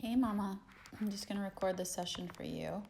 Hey Mama, I'm just going to record this session for you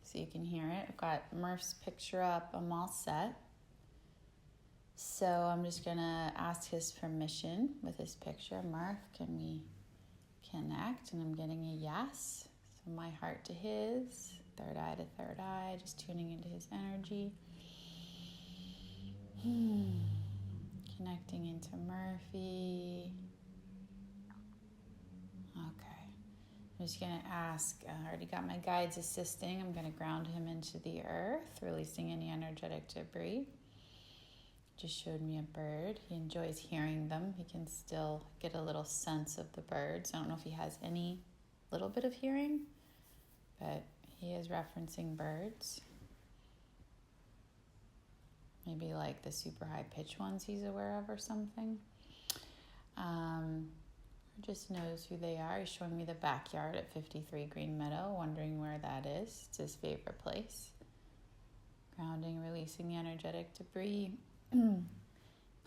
so you can hear it. I've got Murph's picture up, I'm all set. So I'm just going to ask his permission with his picture. Murph, can we connect? And I'm getting a yes. So my heart to his, third eye to third eye, just tuning into his energy. Connecting into Murphy. Okay. I'm just going to ask, I already got my guides assisting. I'm going to ground him into the earth, releasing any energetic debris. Just showed me a bird. He enjoys hearing them. He can still get a little sense of the birds. I don't know if he has any little bit of hearing, but he is referencing birds. Maybe like the super high pitch ones he's aware of or something. Just knows who they are. He's showing me the backyard at 53 Green Meadow, wondering where that is. It's his favorite place. Grounding, releasing the energetic debris.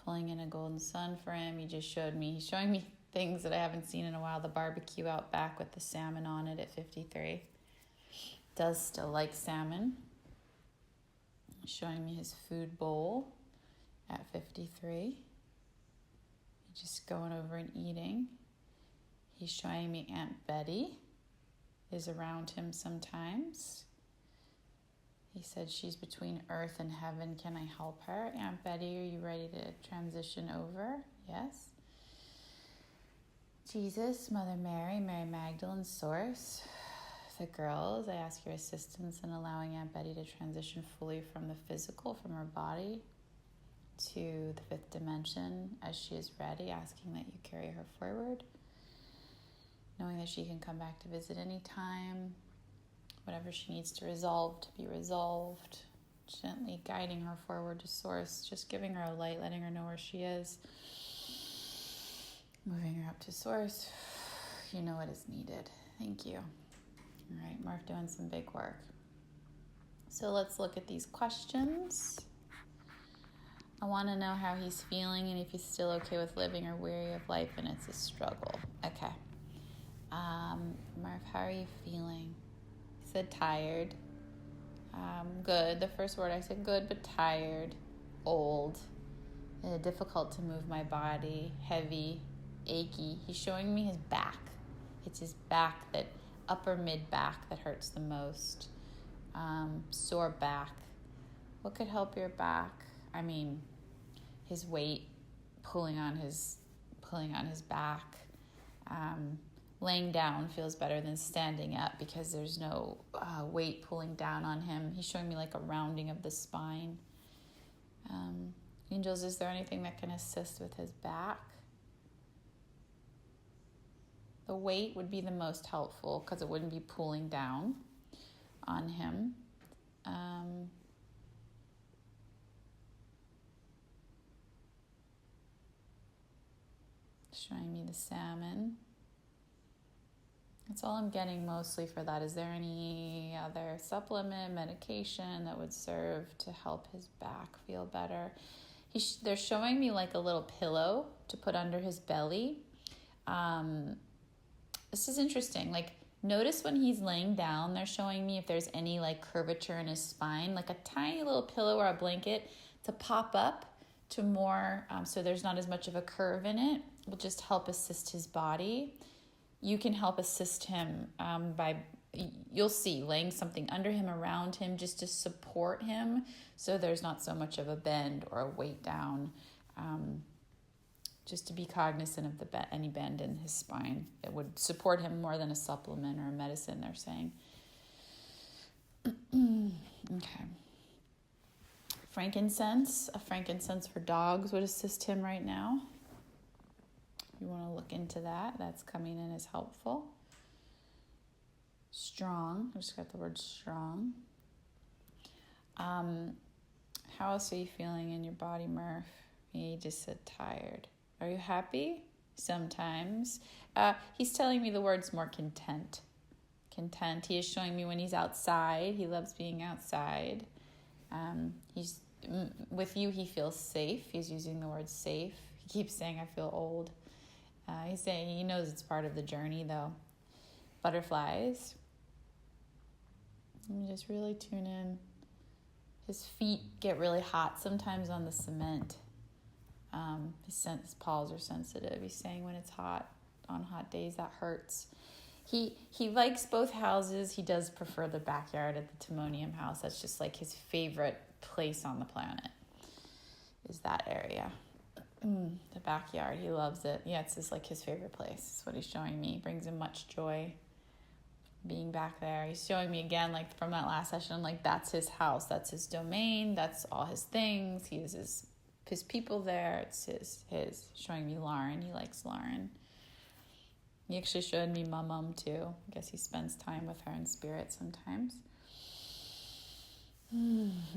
Pulling in a golden sun for him. He's showing me things that I haven't seen in a while. The barbecue out back with the salmon on it at 53. Does still like salmon. He's showing me his food bowl at 53. He's just going over and eating. He's showing me Aunt Betty is around him sometimes. He said she's between earth and heaven. Can I help her? Aunt Betty, are you ready to transition over? Yes. Jesus, Mother Mary, Mary Magdalene, Source. The girls, I ask your assistance in allowing Aunt Betty to transition fully from the physical, from her body, to the fifth dimension as she is ready, asking that you carry her forward. Knowing that she can come back to visit anytime. Whatever she needs to resolve, to be resolved. Gently guiding her forward to Source. Just giving her a light, letting her know where she is. Moving her up to Source. You know what is needed. Thank you. All right, Mark doing some big work. So let's look at these questions. I want to know how he's feeling and if he's still okay with living or weary of life and it's a struggle. Okay. Marv, how are you feeling? He said tired. Good. The first word I said good, but tired. Old. Difficult to move my body. Heavy. Achy. He's showing me his back. It's his back, that upper mid back that hurts the most. Sore back. What could help your back? I mean, his weight pulling on his back. Laying down feels better than standing up because there's no weight pulling down on him. He's showing me like a rounding of the spine. Angels, is there anything that can assist with his back? The weight would be the most helpful because it wouldn't be pulling down on him. Showing me the salmon. That's all I'm getting mostly for that. Is there any other supplement, medication that would serve to help his back feel better? They're showing me like a little pillow to put under his belly. This is interesting. Like, notice when he's laying down, they're showing me if there's any like curvature in his spine, like a tiny little pillow or a blanket to pop up to more, so there's not as much of a curve in it. Will just help assist his body. You can help assist him by, you'll see, laying something under him, around him, just to support him so there's not so much of a bend or a weight down. Just to be cognizant of any bend in his spine. It would support him more than a supplement or a medicine, they're saying. Okay. Frankincense. A frankincense for dogs would assist him right now. You want to look into that. That's coming in as helpful. Strong. I just got the word strong. How else are you feeling in your body, Murph? You just said tired. Are you happy? Sometimes. He's telling me the word's more content. Content. He is showing me when he's outside. He loves being outside. With you, he feels safe. He's using the word safe. He keeps saying, I feel old. He's saying he knows it's part of the journey, though. butterflies. And just really tune in. His feet get really hot sometimes on the cement. His paws are sensitive. He's saying when it's hot, on hot days, that hurts. He likes both houses. He does prefer the backyard at the Timonium house. That's just like his favorite place on the planet, is that area. The backyard, he loves it. Yeah, it's just like his favorite place. That's what he's showing me. It brings him much joy being back there. He's showing me again, like from that last session, like that's his house, that's his domain, that's all his things. He has his people there. It's his showing me Lauren. He likes Lauren. He actually showed me my mom too. I guess he spends time with her in spirit sometimes.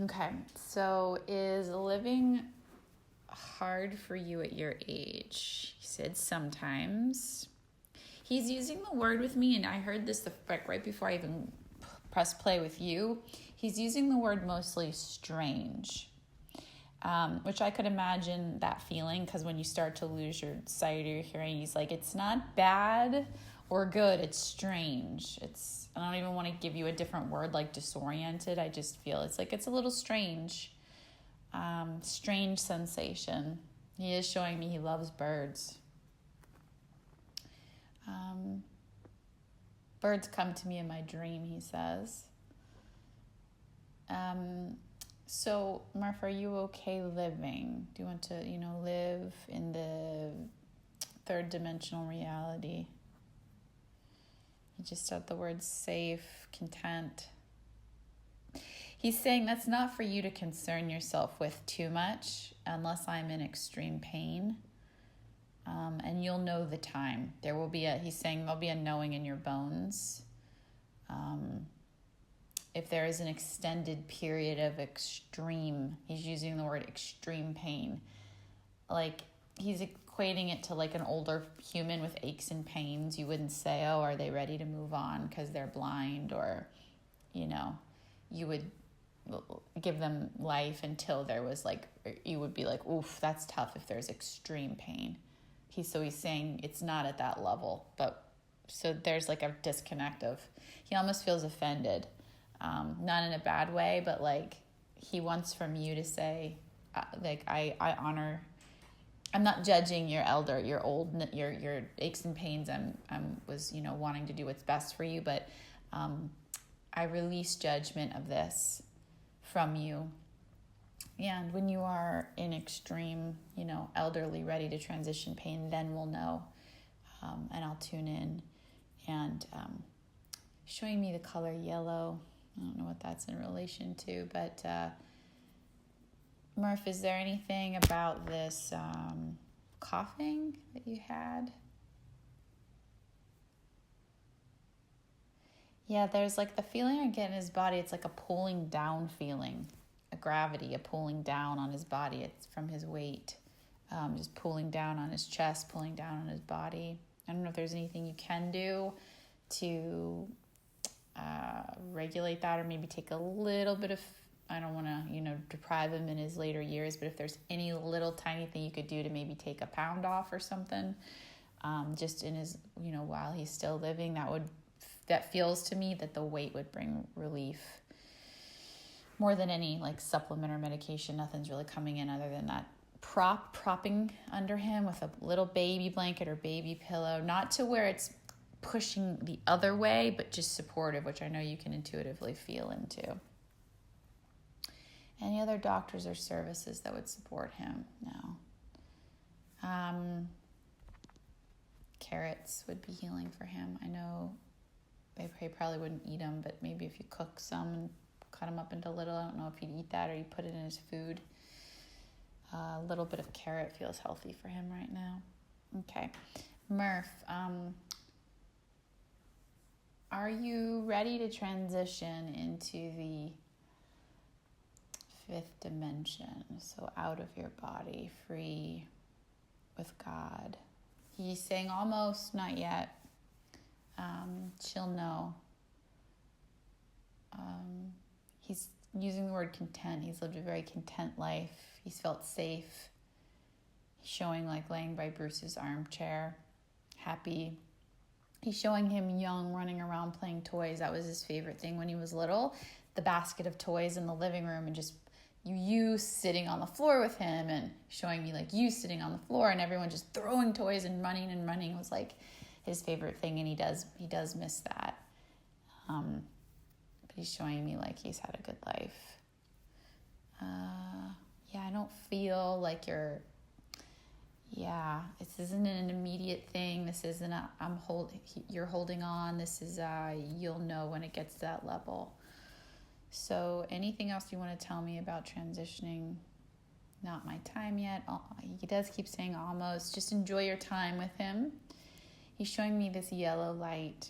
Okay, so is living hard for you at your age? He said sometimes. He's using the word with me, and I heard this right before I even press play with you. He's using the word mostly strange, which I could imagine that feeling, because when you start to lose your sight or your hearing, he's like, it's not bad or good, it's strange. I don't even want to give you a different word like disoriented. I just feel it's like it's a little strange. Strange sensation. He is showing me he loves birds. Birds come to me in my dream, he says. So, Murph, are you okay living? Do you want to, live in the third dimensional reality? You just said the words safe, content. He's saying that's not for you to concern yourself with too much unless I'm in extreme pain. And you'll know the time. He's saying there'll be a knowing in your bones. If there is an extended period of he's using the word extreme pain. Like he's equating it to like an older human with aches and pains. You wouldn't say, oh, are they ready to move on because they're blind? Or, you would give them life until there was you would be like, oof, that's tough if there's extreme pain. He's saying it's not at that level, but so there's like a disconnect he almost feels offended, not in a bad way, but like he wants from you to say, I honor, I'm not judging your elder, your old, your aches and pains. Was wanting to do what's best for you, but I release judgment of this from you. And when you are in extreme, elderly, ready to transition pain, then we'll know. And I'll tune in. And showing me the color yellow. I don't know what that's in relation to. But Murph, is there anything about this coughing that you had? Yeah, there's like the feeling I get in his body. It's like a pulling down feeling. A gravity, a pulling down on his body. It's from his weight, just pulling down on his chest, pulling down on his body. I don't know if there's anything you can do to regulate that, or maybe take a little bit of, I don't want to, deprive him in his later years, but if there's any little tiny thing you could do to maybe take a pound off or something, just in his, while he's still living, that feels to me that the weight would bring relief. More than any like supplement or medication, nothing's really coming in other than that propping under him with a little baby blanket or baby pillow, not to where it's pushing the other way, but just supportive, which I know you can intuitively feel into. Any other doctors or services that would support him? No. Carrots would be healing for him. I know they probably wouldn't eat them, but maybe if you cook some and cut them up into little, I don't know if he'd eat that or you put it in his food. A little bit of carrot feels healthy for him right now. Okay. Murph, are you ready to transition into the fifth dimension? So out of your body, free with God. He's saying almost, not yet. She'll know. He's using the word content. He's lived a very content life. He's felt safe. He's showing like laying by Bruce's armchair, happy. He's showing him young, running around playing toys. That was his favorite thing when he was little. The basket of toys in the living room, and just you sitting on the floor with him, and showing me like you sitting on the floor, and everyone just throwing toys and running was like his favorite thing, and he does miss that. But he's showing me like he's had a good life. Yeah, I don't feel like you're. Yeah, this isn't an immediate thing. This isn't you're holding on. This is you'll know when it gets to that level. So anything else you want to tell me about transitioning? Not my time yet. He does keep saying almost. Just enjoy your time with him. He's showing me this yellow light.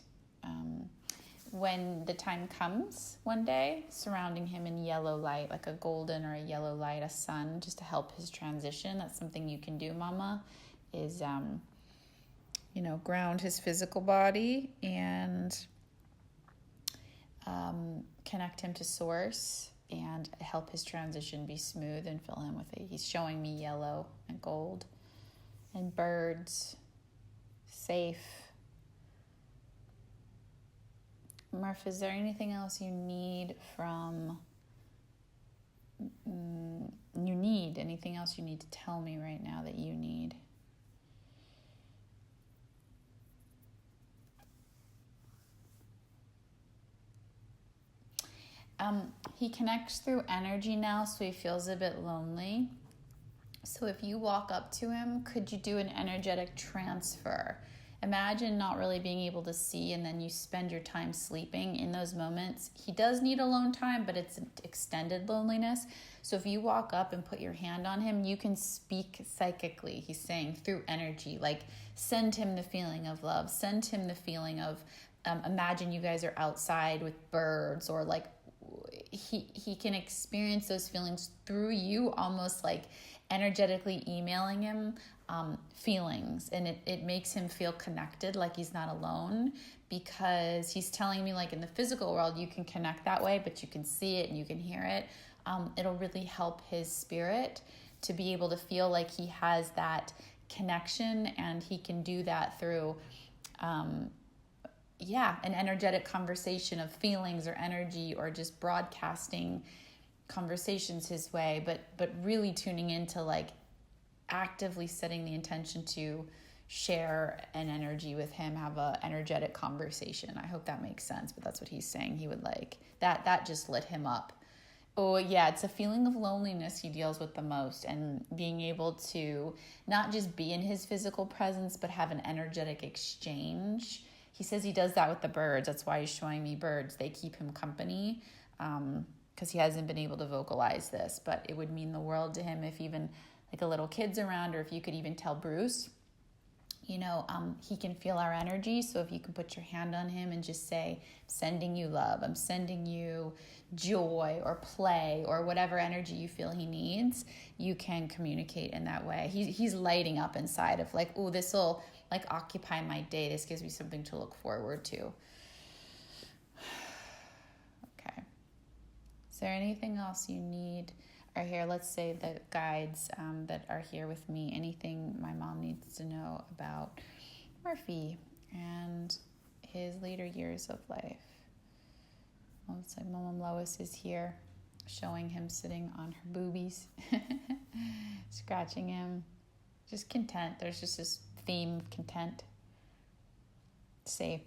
When the time comes one day, surrounding him in yellow light, like a golden or a yellow light, a sun, just to help his transition. That's something you can do, Mama, is, ground his physical body and connect him to source and help his transition be smooth and fill him with it. He's showing me yellow and gold and birds, safe. Murph, is there anything else you need anything else you need to tell me right now that you need? He connects through energy now, so he feels a bit lonely. So if you walk up to him, could you do an energetic transfer? Imagine not really being able to see, and then you spend your time sleeping in those moments. He does need alone time, but it's an extended loneliness. So if you walk up and put your hand on him, you can speak psychically, he's saying, through energy. Like, send him the feeling of love. Send him the feeling of, imagine you guys are outside with birds, or like, he can experience those feelings through you, almost like energetically emailing him feelings, and it makes him feel connected, like he's not alone, because he's telling me, like, in the physical world you can connect that way, but you can see it and you can hear it. It'll really help his spirit to be able to feel like he has that connection, and he can do that through an energetic conversation of feelings or energy, or just broadcasting conversations his way, but really tuning into, like, actively setting the intention to share an energy with him, have a energetic conversation. I hope that makes sense, but that's what he's saying he would like. That just lit him up. Oh yeah, it's a feeling of loneliness he deals with the most, and being able to not just be in his physical presence, but have an energetic exchange. He says he does that with the birds. That's why he's showing me birds. They keep him company, because he hasn't been able to vocalize this, but it would mean the world to him if even like a little kid's around, or if you could even tell Bruce, he can feel our energy. So if you can put your hand on him and just say, I'm sending you love, I'm sending you joy or play or whatever energy you feel he needs, you can communicate in that way. He's lighting up inside of like, oh, this will like occupy my day. This gives me something to look forward to. Okay. Is there anything else you need? Or here, let's say the guides that are here with me, anything my mom needs to know about Murphy and his later years of life. Looks like Mom Lois is here, showing him sitting on her boobies, scratching him, just content. There's just this theme of content, safe.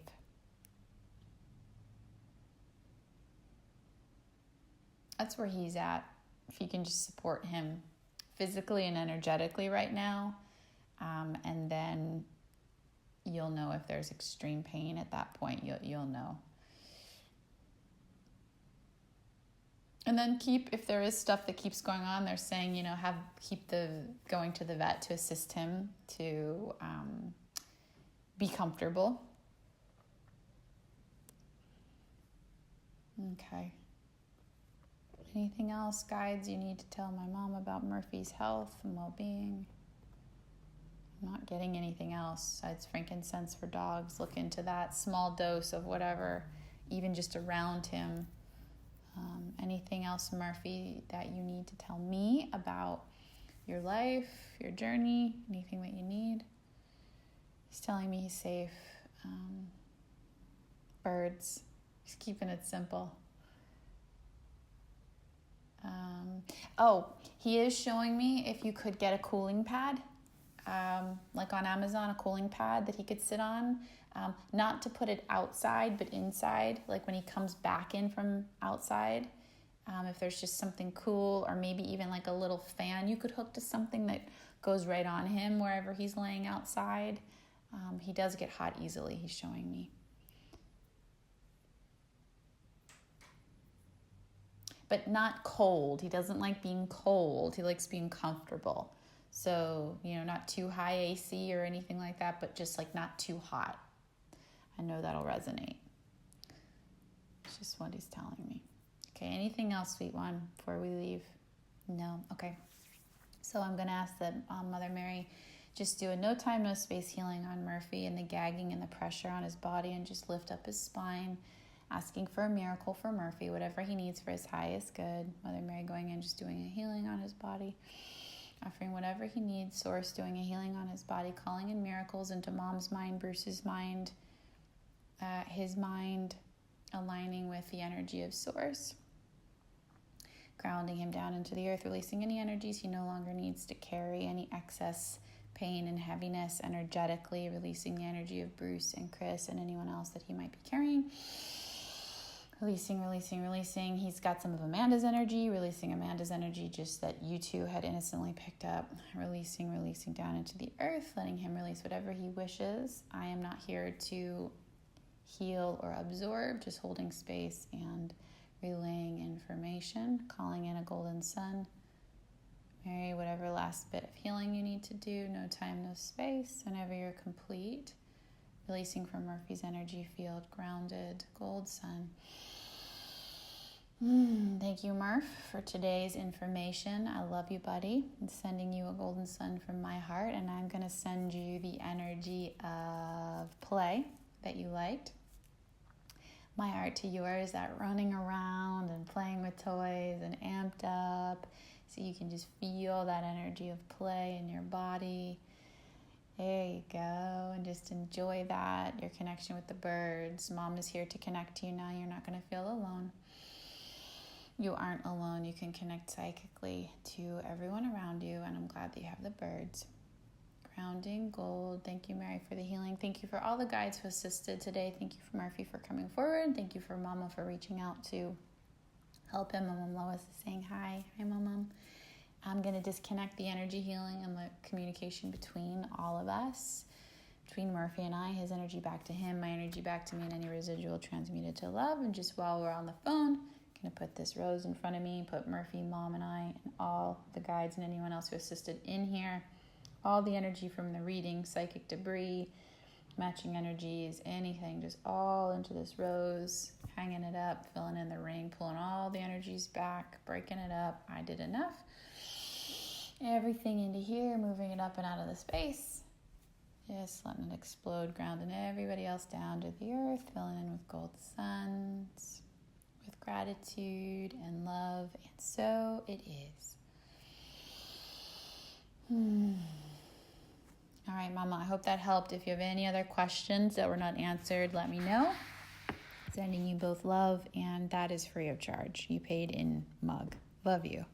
That's where he's at. If you can just support him physically and energetically right now, and then you'll know if there's extreme pain at that point. You'll know. And then if there is stuff that keeps going on, they're saying, keep going to the vet to assist him to be comfortable. Okay. Anything else, guides, you need to tell my mom about Murphy's health and well-being? I'm not getting anything else besides frankincense for dogs. Look into that. Small dose of whatever, even just around him. Anything else, Murphy, that you need to tell me about your life, your journey, anything that you need? He's telling me he's safe. birds. Just keeping it simple. He is showing me if you could get a cooling pad, like on Amazon, a cooling pad that he could sit on. Not to put it outside, but inside, like when he comes back in from outside. If there's just something cool, or maybe even like a little fan you could hook to something that goes right on him wherever he's laying outside. He does get hot easily, he's showing me. But not cold. He doesn't like being cold. He likes being comfortable. So, not too high AC or anything like that, but just like not too hot. I know that'll resonate. It's just what he's telling me. Okay, anything else, sweet one, before we leave? No? Okay. So I'm going to ask that Mother Mary just do a no time, no space healing on Murphy and the gagging and the pressure on his body, and just lift up his spine, asking for a miracle for Murphy, whatever he needs for his highest good. Mother Mary going in, just doing a healing on his body, offering whatever he needs. Source doing a healing on his body, calling in miracles into Mom's mind, Bruce's mind, his mind, aligning with the energy of Source. Grounding him down into the earth, releasing any energies he no longer needs to carry, any excess pain and heaviness energetically, releasing the energy of Bruce and Chris and anyone else that he might be carrying. Releasing, releasing, releasing. He's got some of Amanda's energy, releasing Amanda's energy just that you two had innocently picked up. Releasing, releasing down into the earth, letting him release whatever he wishes. I am not here to heal or absorb, just holding space and relaying information, calling in a golden sun. Mary, whatever last bit of healing you need to do, no time, no space. Whenever you're complete, releasing from Murphy's energy field, grounded, gold sun. Thank you, Murph, for today's information. I love you, buddy. I'm sending you a golden sun from my heart, and I'm going to send you the energy of play that you liked. My heart to yours, that running around and playing with toys and amped up, so you can just feel that energy of play in your body. There you go, and just enjoy that, your connection with the birds. Mom is here to connect to you now. You're not going to feel alone. You aren't alone. You can connect psychically to everyone around you, and I'm glad that you have the birds. Grounding, gold. Thank you, Mary, for the healing. Thank you for all the guides who assisted today. Thank you for Murphy for coming forward. Thank you for Mama for reaching out to help him. Mom Lois is saying hi. Hi, Mom. I'm going to disconnect the energy healing and the communication between all of us, between Murphy and I, his energy back to him, my energy back to me, and any residual transmuted to love. And just while we're on the phone, I'm going to put this rose in front of me, put Murphy, Mom, and I, and all the guides and anyone else who assisted in here. All the energy from the reading, psychic debris, matching energies, anything, just all into this rose, hanging it up, filling in the ring, pulling all the energies back, breaking it up. I did enough. Everything into here, moving it up and out of the space. Just letting it explode, grounding everybody else down to the earth, filling in with gold suns, with gratitude and love, and so it is. All right, Mama, I hope that helped. If you have any other questions that were not answered, let me know. Sending you both love, and that is free of charge. You paid in mug. Love you.